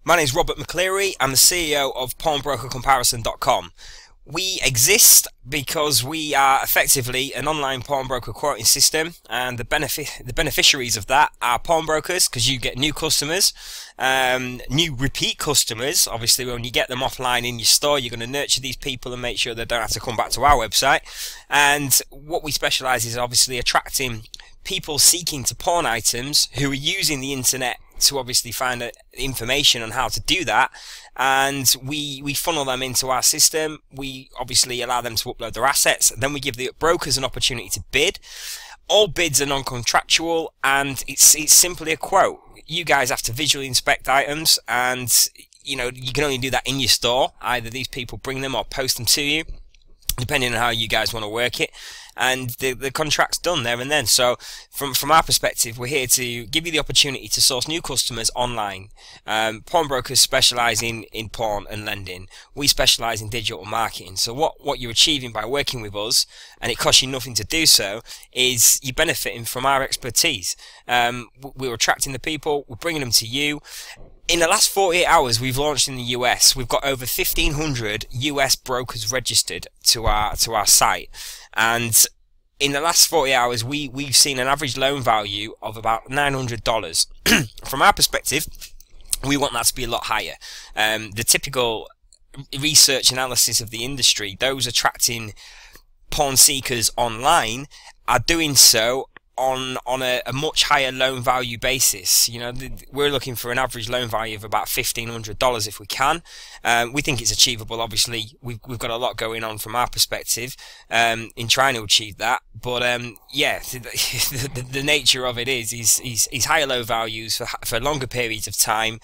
My name is Robert McCleary. I'm the CEO of PawnbrokerComparison.com. We exist because we are effectively an online pawnbroker quoting system, and the beneficiaries of that are pawnbrokers, because you get new customers, new repeat customers. Obviously, when you get them offline in your store, you're going to nurture these people and make sure they don't have to come back to our website. And what we specialize is obviously attracting people seeking to pawn items who are using the internet to obviously find information on how to do that, and we funnel them into our system. We obviously allow them to upload their assets, then we give the brokers an opportunity to bid. All bids are non-contractual, and it's simply a quote. You guys have to visually inspect items, and you can only do that in your store. Either these people bring them or post them to you, depending on how you guys want to work it, and the contract's done there and then. So from our perspective, we're here to give you the opportunity to source new customers online. Pawnbrokers specialise in pawn and lending. We specialise in digital marketing. So what you're achieving by working with us, and it costs you nothing to do so, is you're benefiting from our expertise. We're attracting the people, we're bringing them to you. In the last 48 hours, we've launched in the US. We've got over 1,500 US brokers registered to our site, and in the last 40 hours, we've seen an average loan value of about $900. From our perspective, we want that to be a lot higher. The typical research analysis of the industry, those attracting pawn seekers online, are doing so on a much higher loan value basis. We're looking for an average loan value of about $1,500 if we can. We think it's achievable. Obviously, we've got a lot going on from our perspective in trying to achieve that. But yeah, the nature of it is higher low values for longer periods of time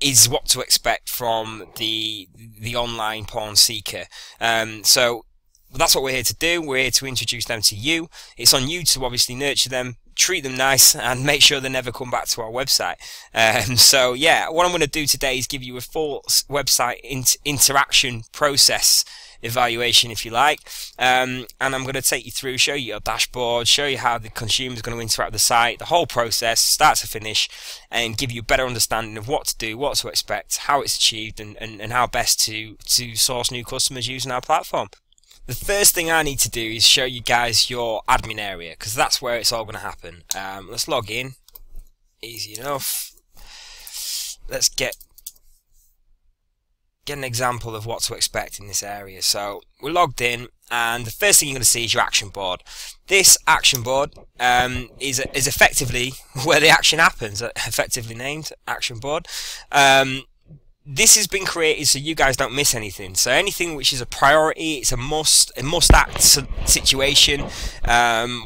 is what to expect from the online pawn seeker. So that's what we're here to do. We're here to introduce them to you. It's on you to obviously nurture them, treat them nice, and make sure they never come back to our website. So yeah, what I'm going to do today is give you a full website interaction process evaluation, if you like, and I'm going to take you through, show you your dashboard, show you how the consumer is going to interact with the site, the whole process, start to finish, and give you a better understanding of what to do, what to expect, how it's achieved, and how best to source new customers using our platform. The first thing I need to do is show you guys your admin area, because that's where it's all going to happen. Let's log in. Easy enough. Let's get an example of what to expect in this area. So we're logged in, and the first thing you're going to see is your action board. This action board is effectively where the action happens, effectively named action board. This has been created so you guys don't miss anything. So anything which is a priority, it's a must-act situation,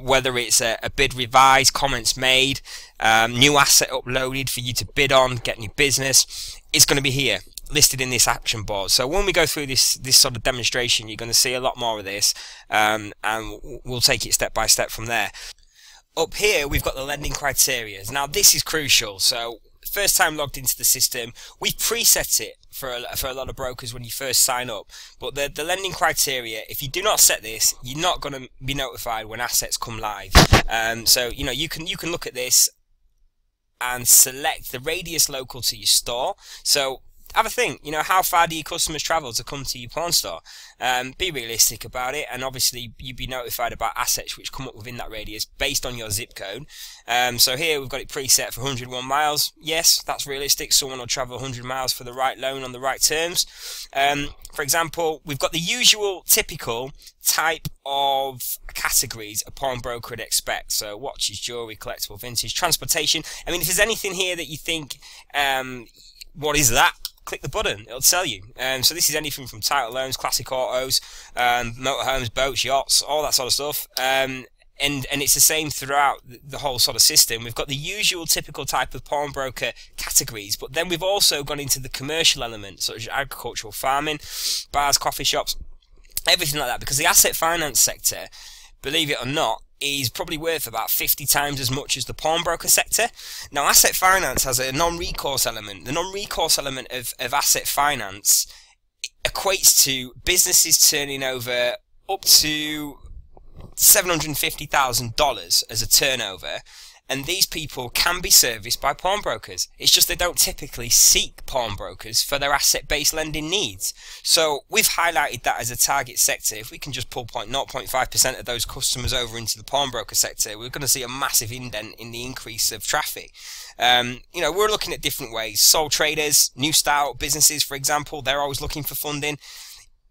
whether it's a bid revised, comments made, new asset uploaded for you to bid on, get new business, it's going to be here, listed in this action board. So when we go through this sort of demonstration, you're going to see a lot more of this, and we'll take it step by step from there. Up here, we've got the lending criteria. Now this is crucial. So first time logged into the system, we've preset it for a lot of brokers when you first sign up, but the lending criteria, if you do not set this, you're not going to be notified when assets come live. So you can look at this and select the radius local to your store. So have a think, how far do your customers travel to come to your pawn store? Be realistic about it, and obviously you'd be notified about assets which come up within that radius based on your zip code. So here we've got it preset for 101 miles. Yes, that's realistic. Someone will travel 100 miles for the right loan on the right terms. For example, we've got the usual typical type of categories a pawnbroker would expect. So watches, jewellery, collectible, vintage, transportation. I mean, if there's anything here that you think, what is that? Click the button, it'll tell you. So this is anything from title loans, classic autos, motorhomes, boats, yachts, all that sort of stuff. And it's the same throughout the whole sort of system. We've got the usual typical type of pawnbroker categories, but then we've also gone into the commercial element, such as agricultural farming, bars, coffee shops, everything like that, because the asset finance sector, believe it or not, is probably worth about 50 times as much as the pawnbroker sector. Now, asset finance has a non-recourse element. The non-recourse element of asset finance equates to businesses turning over up to $750,000 as a turnover, and these people can be serviced by pawnbrokers. It's just they don't typically seek pawnbrokers for their asset-based lending needs. So we've highlighted that as a target sector. If we can just pull 0.5% of those customers over into the pawnbroker sector, we're going to see a massive indent in the increase of traffic. You know, we're looking at different ways. Sole traders, new style businesses, for example, they're always looking for funding.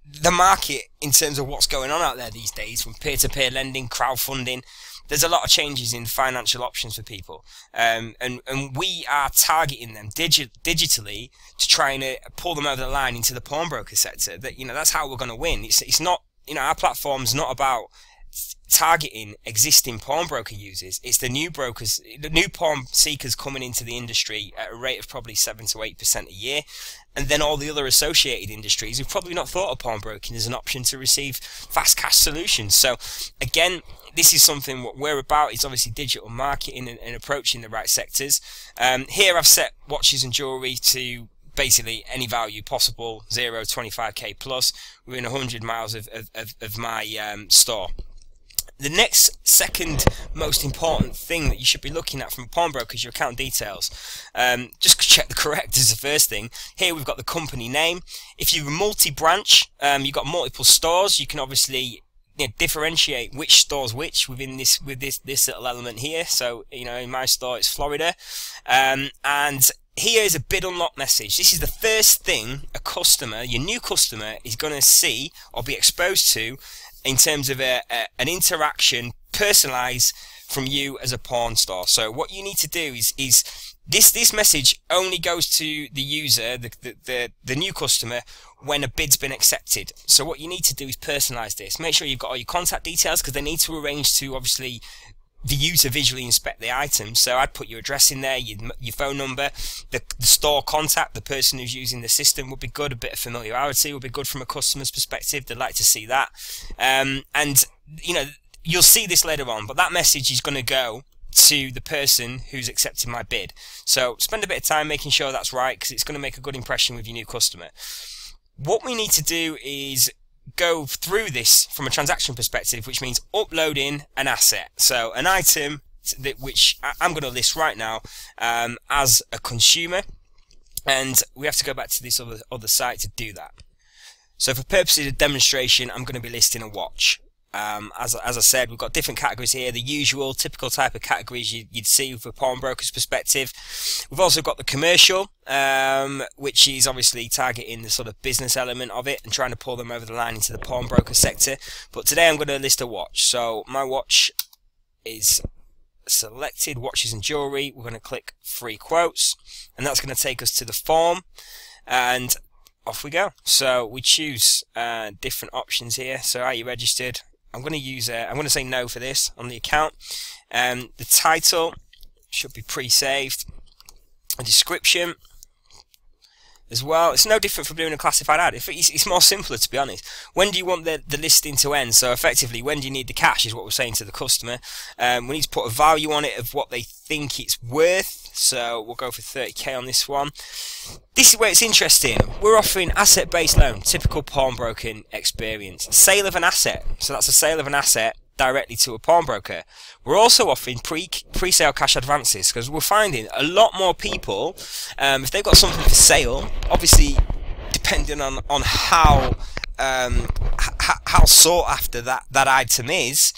The market, in terms of what's going on out there these days, from peer-to-peer lending, crowdfunding, there's a lot of changes in financial options for people, and we are targeting them digitally to try and pull them over the line into the pawnbroker sector. That, you know, that's how we're going to win. It's not, you know, our platform's not about targeting existing pawnbroker users. It's the new brokers, the new pawn seekers coming into the industry at a rate of probably 7 to 8% a year, and then all the other associated industries who've probably not thought of pawnbroking as an option to receive fast cash solutions. So again, this is something what we're about. It's obviously digital marketing and approaching the right sectors. Here I've set watches and jewelry to basically any value possible, 0, 25k plus, within 100 miles of my store. The next second most important thing that you should be looking at from a pawnbroker is your account details. Just check the correct is the first thing. Here we've got the company name. If you're multi-branch, you've got multiple stores, you can obviously, you know, differentiate which store's which within this little element here. So, you know, in my store it's Florida, and here is a bid unlock message. This is the first thing a customer, your new customer, is going to see or be exposed to in terms of an interaction personalized from you as a pawn store. So what you need to do is this message only goes to the user, the new customer, when a bid's been accepted. So what you need to do is personalize this. Make sure you've got all your contact details, because they need to arrange to obviously the user visually inspect the items. So I'd put your address in there, your phone number, the store contact, the person who's using the system would be good. A bit of familiarity would be good from a customer's perspective. They'd like to see that. And, you know, you'll see this later on, but that message is going to go to the person who's accepting my bid. So spend a bit of time making sure that's right, because it's going to make a good impression with your new customer. What we need to do is go through this from a transaction perspective, which means uploading an asset. So an item which I'm going to list right now as a consumer, and we have to go back to this other site to do that. So for purposes of demonstration, I'm going to be listing a watch. As I said, we've got different categories here, the usual typical type of categories you'd see from a pawnbroker's perspective. We've also got the commercial, which is obviously targeting the sort of business element of it and trying to pull them over the line into the pawnbroker sector. But today I'm going to list a watch. So my watch is selected, watches and jewelry. We're going to click free quotes, and that's going to take us to the form, and off we go. So we choose different options here. So are you registered? I'm going to use I'm going to say no for this on the account. The title should be pre-saved. A description as well. It's no different from doing a classified ad. It's more simpler, to be honest. When do you want the listing to end? So effectively, when do you need the cash is what we're saying to the customer. We need to put a value on it of what they think it's worth. So we'll go for 30k on this one. This is where it's interesting. We're offering asset-based loan, typical pawnbroking experience. Sale of an asset. So that's a sale of an asset directly to a pawnbroker. We're also offering pre-sale cash advances, because we're finding a lot more people, if they've got something for sale, obviously depending on how sought after that item is,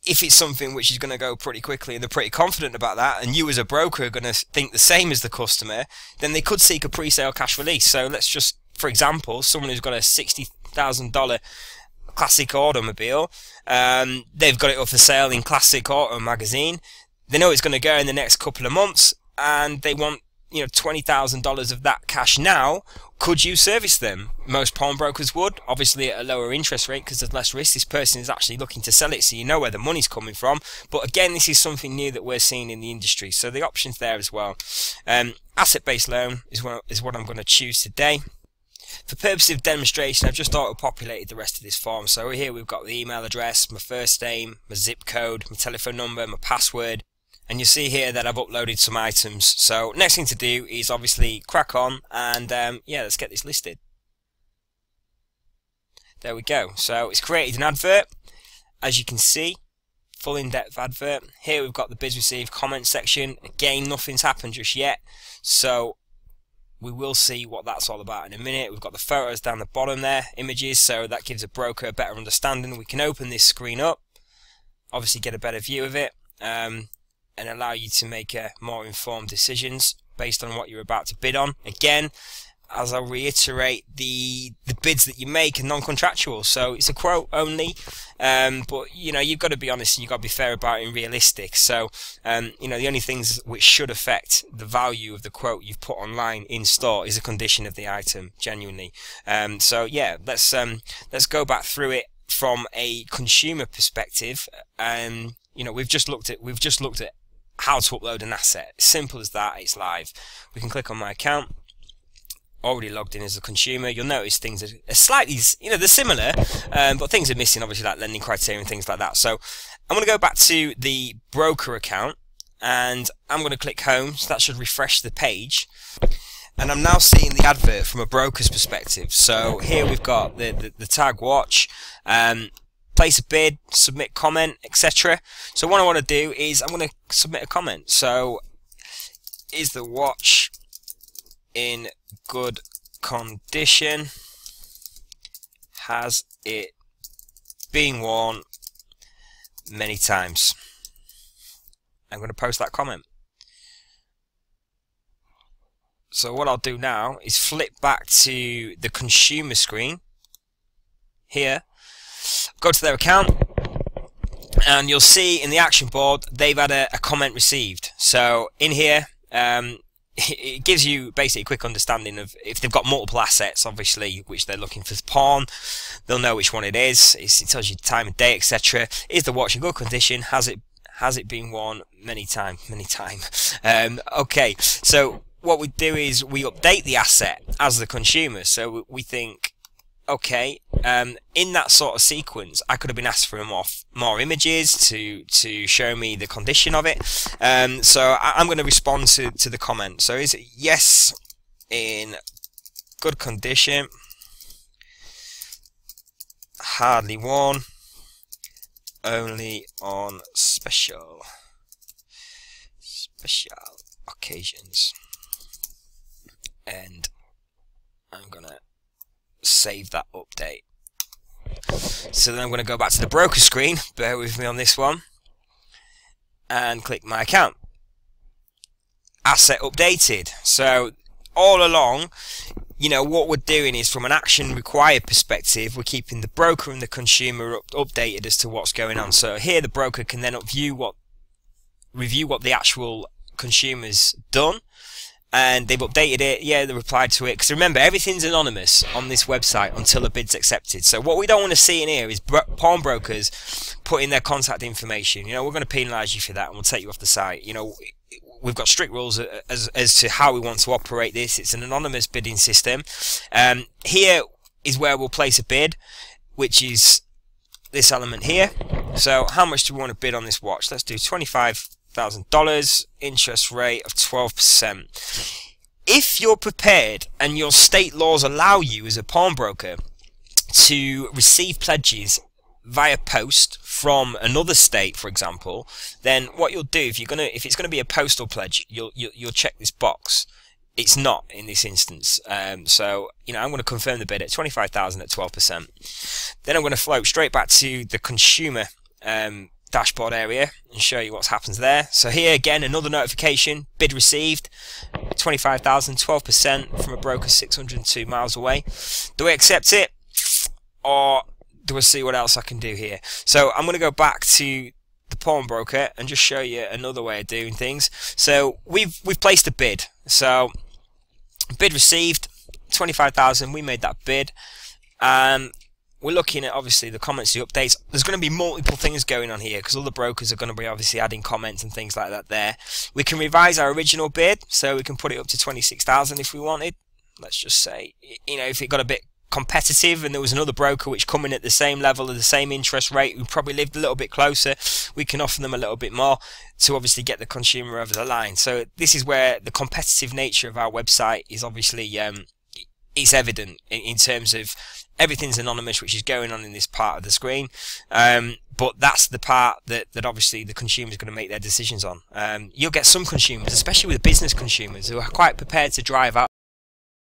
if it's something which is going to go pretty quickly and they're pretty confident about that, and you as a broker are going to think the same as the customer, then they could seek a pre-sale cash release. So let's just, for example, someone who's got a $60,000 classic automobile, they've got it up for sale in Classic Auto magazine. They know it's going to go in the next couple of months, and they want, you know, $20,000 of that cash now. Could you service them? Most pawnbrokers would, obviously at a lower interest rate because there's less risk. This person is actually looking to sell it, so you know where the money's coming from. But again, this is something new that we're seeing in the industry, so the option's there as well. Asset-based loan is what I'm going to choose today. For purposes of demonstration, I've just auto-populated the rest of this form. So here we've got the email address, my first name, my zip code, my telephone number, my password. And you see here that I've uploaded some items. So next thing to do is obviously crack on and yeah, let's get this listed. There we go. So it's created an advert, as you can see, full in-depth advert. Here we've got the bids received comment section. Again, nothing's happened just yet, so we will see what that's all about in a minute. We've got the photos down the bottom there, images, so that gives a broker a better understanding. We can open this screen up, obviously get a better view of it, and allow you to make more informed decisions based on what you're about to bid on. Again, as I'll reiterate, the bids that you make are non-contractual, so it's a quote only, but you know, you've got to be honest and you've got to be fair about it and realistic. So you know, the only things which should affect the value of the quote you've put online in store is the condition of the item, genuinely. So yeah, let's go back through it from a consumer perspective. You know, we've just looked at how to upload an asset. Simple as that. It's live. We can click on my account. Already logged in as a consumer. You'll notice things are slightly, you know, they're similar, but things are missing, obviously, like lending criteria and things like that. So I'm going to go back to the broker account and I'm going to click home, so that should refresh the page. And I'm now seeing the advert from a broker's perspective. So here we've got the tag watch, place a bid, submit comment, etc. So what I want to do is I'm going to submit a comment. So, is the watch in good condition? Has it been worn many times? I'm going to post that comment. So what I'll do now is flip back to the consumer screen here, go to their account, and you'll see in the action board they've had a comment received. So in here, it gives you basically a quick understanding of if they've got multiple assets, obviously, which they're looking for pawn. They'll know which one it is. It tells you time and date, etc. Is the watch in good condition? Has it been worn many time? Okay, so what we do is we update the asset as the consumer. So we think, okay, in that sort of sequence, I could have been asked for more images to show me the condition of it. So I'm going to respond to the comment. So is it yes, in good condition, hardly worn, only on special occasions. And I'm going to save that update. So then I'm going to go back to the broker screen, bear with me on this one, and click my account. Asset updated. So all along, you know, what we're doing is from an action required perspective, we're keeping the broker and the consumer updated as to what's going on. So here the broker can then review what the actual consumer's done, and they've updated it, yeah, they replied to it, because remember, everything's anonymous on this website until a bid's accepted. So what we don't want to see in here is pawnbrokers putting their contact information. You know, we're going to penalise you for that and we'll take you off the site. You know, we've got strict rules as to how we want to operate this. It's an anonymous bidding system. Here is where we'll place a bid, which is this element here. So how much do we want to bid on this watch? Let's do $25,000, interest rate of 12%. If you're prepared and your state laws allow you as a pawnbroker to receive pledges via post from another state, for example, then what you'll do, if it's gonna be a postal pledge, you'll check this box. It's not in this instance. So you know, I'm going to confirm the bid at 25,000 at 12%. Then I'm going to float straight back to the consumer dashboard area and show you what happens there. So here again, another notification, bid received, 25,000, 12% from a broker 602 miles away. Do I accept it, or do I see what else I can do here? So I'm going to go back to the pawnbroker and just show you another way of doing things. So we've placed a bid. So bid received, 25,000. We made that bid. We're looking at obviously the comments, the updates. There's going to be multiple things going on here because all the brokers are going to be obviously adding comments and things like that there. We can revise our original bid, so we can put it up to 26,000 if we wanted. Let's just say, you know, if it got a bit competitive and there was another broker which come in at the same level of the same interest rate who probably lived a little bit closer, we can offer them a little bit more to obviously get the consumer over the line. So this is where the competitive nature of our website is obviously it's evident in terms of everything's anonymous, which is going on in this part of the screen. But that's the part that obviously the consumer is going to make their decisions on. You'll get some consumers, especially with business consumers, who are quite prepared to drive out